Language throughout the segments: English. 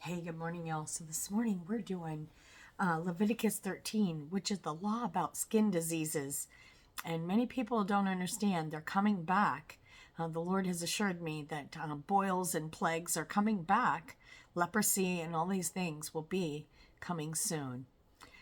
Hey, good morning, y'all. So this morning we're doing Leviticus 13, which is the law about skin diseases. And many people don't understand. They're coming back. The Lord has assured me that boils and plagues are coming back. Leprosy and all these things will be coming soon.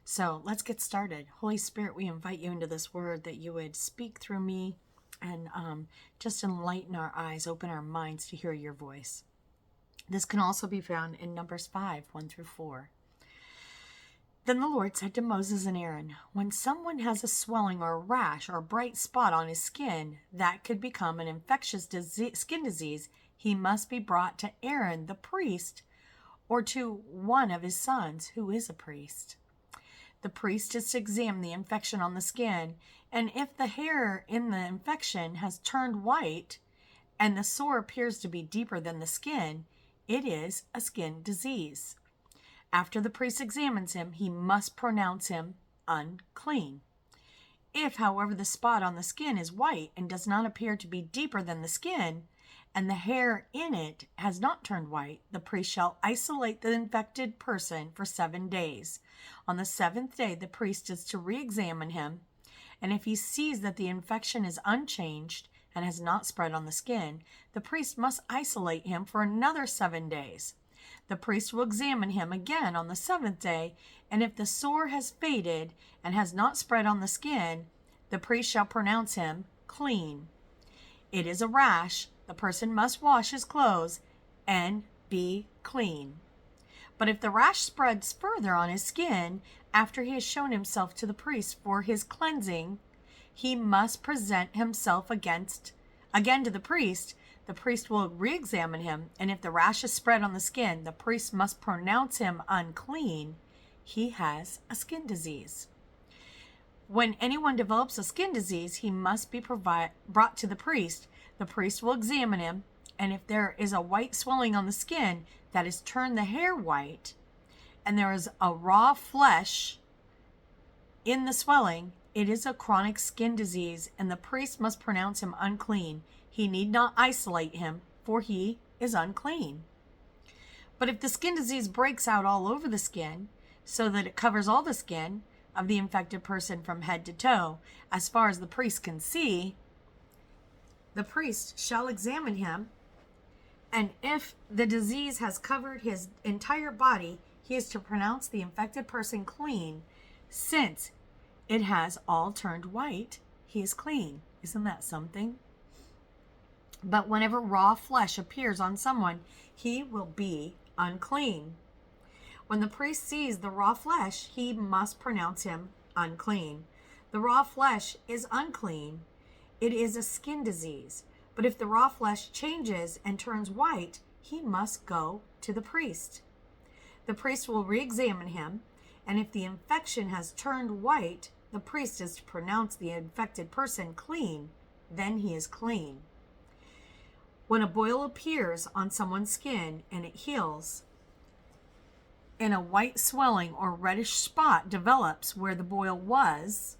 So let's get started. Holy Spirit, we invite you into this word that you would speak through me and just enlighten our eyes, open our minds to hear your voice. This can also be found in Numbers 5, 1 through 4. Then the Lord said to Moses and Aaron, when someone has a swelling or a rash or a bright spot on his skin that could become an infectious skin disease, he must be brought to Aaron the priest or to one of his sons who is a priest. The priest is to examine the infection on the skin, and if the hair in the infection has turned white and the sore appears to be deeper than the skin, it is a skin disease. After the priest examines him, he must pronounce him unclean. If, however, the spot on the skin is white and does not appear to be deeper than the skin, and the hair in it has not turned white, the priest shall isolate the infected person for 7 days. On the 7th day, the priest is to re-examine him, and if he sees that the infection is unchanged and has not spread on the skin, the priest must isolate him for another 7 days. The priest will examine him again on the 7th day, and if the sore has faded and has not spread on the skin, the priest shall pronounce him clean. It is a rash. The person must wash his clothes and be clean. But if the rash spreads further on his skin after he has shown himself to the priest for his cleansing, he must present himself again to the priest. The priest will re-examine him, and if the rash is spread on the skin, the priest must pronounce him unclean. He has a skin disease. When anyone develops a skin disease, he must be brought to the priest. The priest will examine him, and if there is a white swelling on the skin that has turned the hair white, and there is a raw flesh in the swelling, it is a chronic skin disease, and the priest must pronounce him unclean. He need not isolate him, for he is unclean. But if the skin disease breaks out all over the skin, so that it covers all the skin of the infected person from head to toe, as far as the priest can see, the priest shall examine him, and if the disease has covered his entire body, he is to pronounce the infected person clean, since it has all turned white. He is clean. Isn't that something? But whenever raw flesh appears on someone, he will be unclean. When the priest sees the raw flesh, he must pronounce him unclean. The raw flesh is unclean. It is a skin disease. But if the raw flesh changes and turns white, he must go to the priest. The priest will re-examine him, and if the infection has turned white, the priest is to pronounce the infected person clean. Then he is clean. When a boil appears on someone's skin and it heals, and a white swelling or reddish spot develops where the boil was,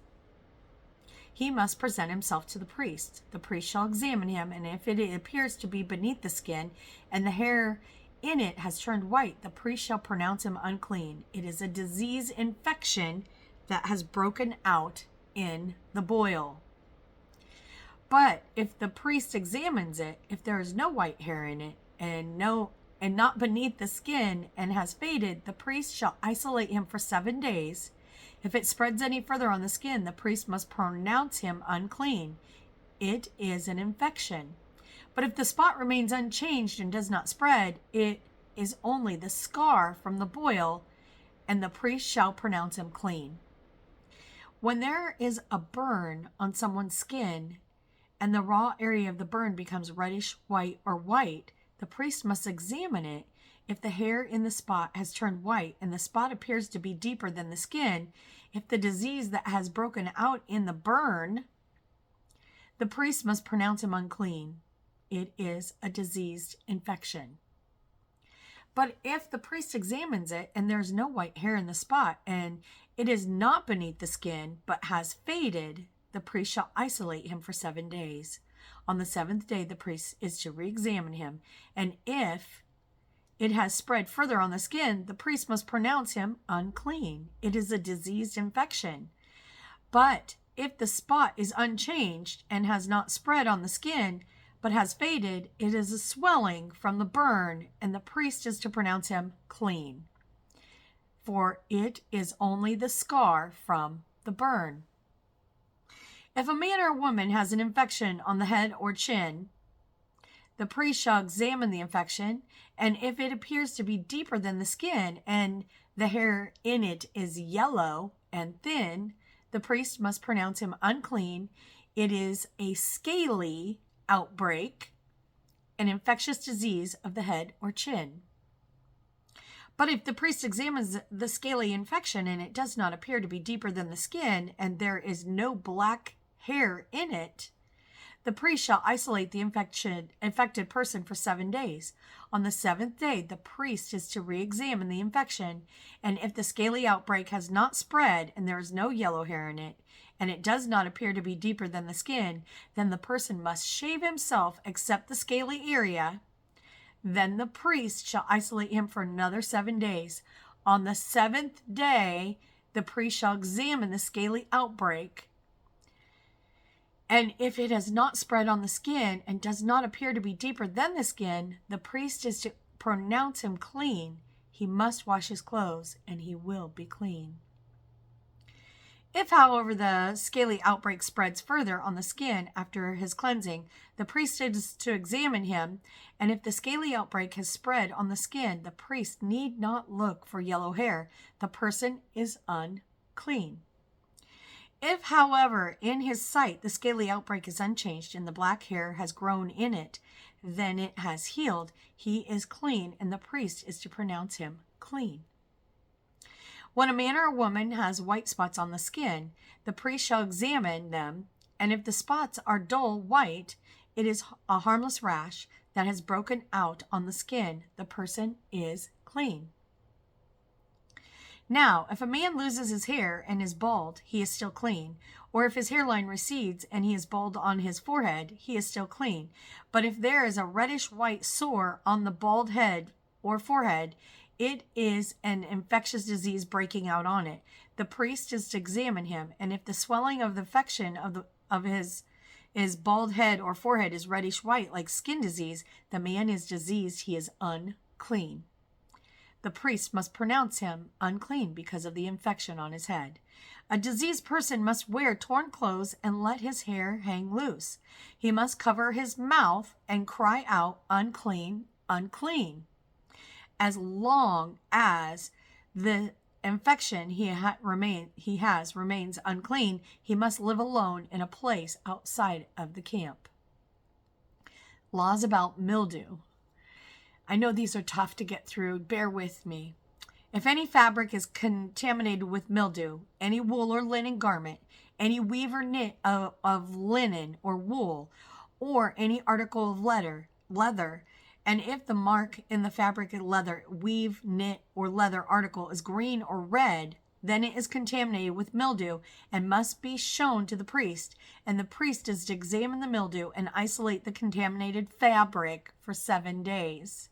he must present himself to the priest. The priest shall examine him, and if it appears to be beneath the skin and the hair in it has turned white, the priest shall pronounce him unclean. It is a disease infection that has broken out in the boil. But if the priest examines it, if there is no white hair in it and not beneath the skin and has faded, the priest shall isolate him for 7 days. If it spreads any further on the skin, the priest must pronounce him unclean. It is an infection. But if the spot remains unchanged and does not spread, it is only the scar from the boil, and the priest shall pronounce him clean. When there is a burn on someone's skin, and the raw area of the burn becomes reddish, white, or white, the priest must examine it. If the hair in the spot has turned white and the spot appears to be deeper than the skin, if the disease that has broken out in the burn, the priest must pronounce him unclean. It is a diseased infection. But if the priest examines it and there's no white hair in the spot and it is not beneath the skin but has faded, the priest shall isolate him for 7 days. On the 7th day, the priest is to re-examine him, and if it has spread further on the skin, the priest must pronounce him unclean. It is a diseased infection. But if the spot is unchanged and has not spread on the skin, but has faded, it is a swelling from the burn, and the priest is to pronounce him clean. For it is only the scar from the burn. If a man or woman has an infection on the head or chin, the priest shall examine the infection, and if it appears to be deeper than the skin, and the hair in it is yellow and thin, the priest must pronounce him unclean. It is a scaly outbreak, an infectious disease of the head or chin. But if the priest examines the scaly infection and it does not appear to be deeper than the skin, and there is no black hair in it, the priest shall isolate the infected person for 7 days. On the 7th day, the priest is to re-examine the infection, and if the scaly outbreak has not spread and there is no yellow hair in it, and it does not appear to be deeper than the skin, then the person must shave himself except the scaly area. Then the priest shall isolate him for another 7 days. On the 7th day, the priest shall examine the scaly outbreak, and if it has not spread on the skin and does not appear to be deeper than the skin, the priest is to pronounce him clean. He must wash his clothes, and he will be clean. If, however, the scaly outbreak spreads further on the skin after his cleansing, the priest is to examine him, and if the scaly outbreak has spread on the skin, the priest need not look for yellow hair. The person is unclean. If, however, in his sight the scaly outbreak is unchanged and the black hair has grown in it, then it has healed. He is clean, and the priest is to pronounce him clean. When a man or a woman has white spots on the skin, the priest shall examine them, and if the spots are dull white, it is a harmless rash that has broken out on the skin. The person is clean. Now, if a man loses his hair and is bald, he is still clean. Or if his hairline recedes and he is bald on his forehead, he is still clean. But if there is a reddish-white sore on the bald head or forehead, it is an infectious disease breaking out on it. The priest is to examine him, and if the swelling of the infection of his bald head or forehead is reddish-white like skin disease, the man is diseased, he is unclean. The priest must pronounce him unclean because of the infection on his head. A diseased person must wear torn clothes and let his hair hang loose. He must cover his mouth and cry out, unclean, unclean. As long as the infection he has remains unclean, he must live alone in a place outside of the camp. Laws about mildew. I know these are tough to get through. Bear with me. If any fabric is contaminated with mildew, any wool or linen garment, any weave or knit of linen or wool, or any article of leather, and if the mark in the fabric of leather, weave, knit, or leather article is green or red, then it is contaminated with mildew and must be shown to the priest, and the priest is to examine the mildew and isolate the contaminated fabric for 7 days.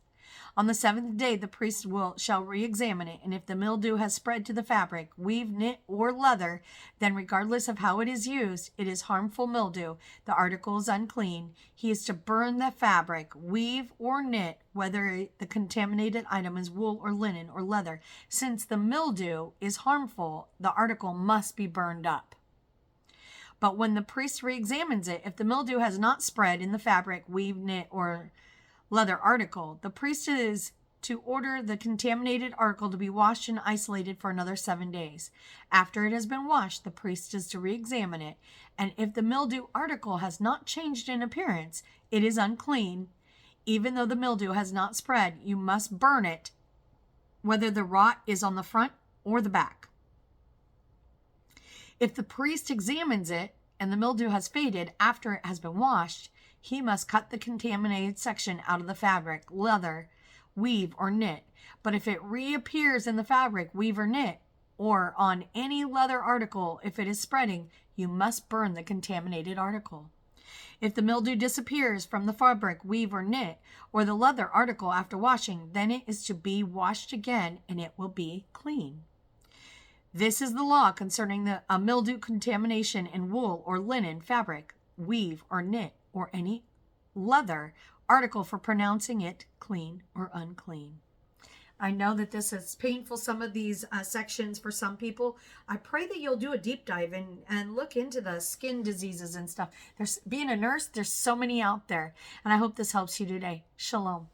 On the 7th day, the priest shall re-examine it, and if the mildew has spread to the fabric, weave, knit, or leather, then regardless of how it is used, it is harmful mildew. The article is unclean. He is to burn the fabric, weave, or knit, whether the contaminated item is wool or linen or leather. Since the mildew is harmful, the article must be burned up. But when the priest re-examines it, if the mildew has not spread in the fabric, weave, knit, or leather article, the priest is to order the contaminated article to be washed and isolated for another 7 days. After it has been washed, the priest is to re-examine it, and if the mildew article has not changed in appearance, it is unclean. Even though the mildew has not spread, you must burn it, whether the rot is on the front or the back. If the priest examines it and the mildew has faded after it has been washed, he must cut the contaminated section out of the fabric, leather, weave, or knit. But if it reappears in the fabric, weave, or knit, or on any leather article, if it is spreading, you must burn the contaminated article. If the mildew disappears from the fabric, weave, or knit, or the leather article after washing, then it is to be washed again, and it will be clean. This is the law concerning a mildew contamination in wool or linen, fabric, weave, or knit, or any leather article, for pronouncing it clean or unclean. I know that this is painful, some of these sections for some people. I pray that you'll do a deep dive and look into the skin diseases and stuff. Being a nurse, there's so many out there. And I hope this helps you today. Shalom.